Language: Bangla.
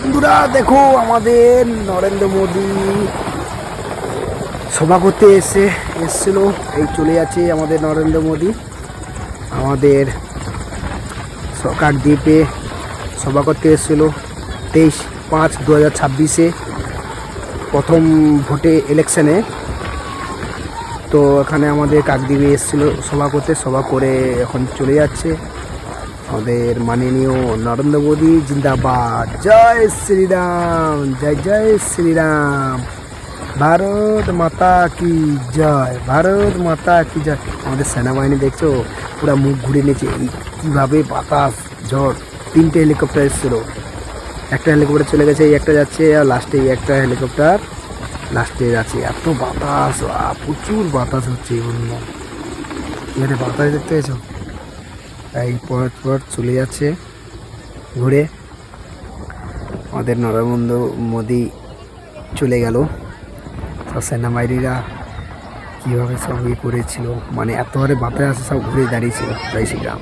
বন্ধুরা দেখো আমাদের নরেন্দ্র মোদী সভা করতে এসেছিল। এই চলে যাচ্ছে আমাদের নরেন্দ্র মোদী আমাদের কাকদ্বীপে সভা করতে এসেছিল 23/5/2026 প্রথম ভোটে ইলেকশনে। তো এখানে আমাদের কাকদ্বীপে এসেছিল সভা করতে, সভা করে এখন চলে যাচ্ছে। আমাদের মাননীয় নরেন্দ্র মোদী জিন্দাবাদ। জয় শ্রীরাম, জয় জয় শ্রীরাম। ভারত মাতা কি জয়, ভারত মাতা কি জয়। আমাদের সেনাবাহিনী দেখছো পুরা মুখ ঘুরে নিয়েছে, কীভাবে বাতাস ঝড়। 3টে হেলিকপ্টার এসেছিলো, একটা হেলিকপ্টার চলে গেছে, এই একটা যাচ্ছে, আর লাস্টে এই একটা হেলিকপ্টার লাস্টে যাচ্ছে। এত বাতাস, প্রচুর বাতাস হচ্ছে। এখানে বাতাস দেখতে পেয়েছো? এই পর চলে যাচ্ছে ঘুরে। আমাদের নরেন্দ্র মোদী চলে গেল। সব সেনাবাহিনীরা কীভাবে সব করেছিল, মানে এত হারে বাতাস আছে, সব ঘুরে দাঁড়িয়েছিল। জয় শ্রীরাম।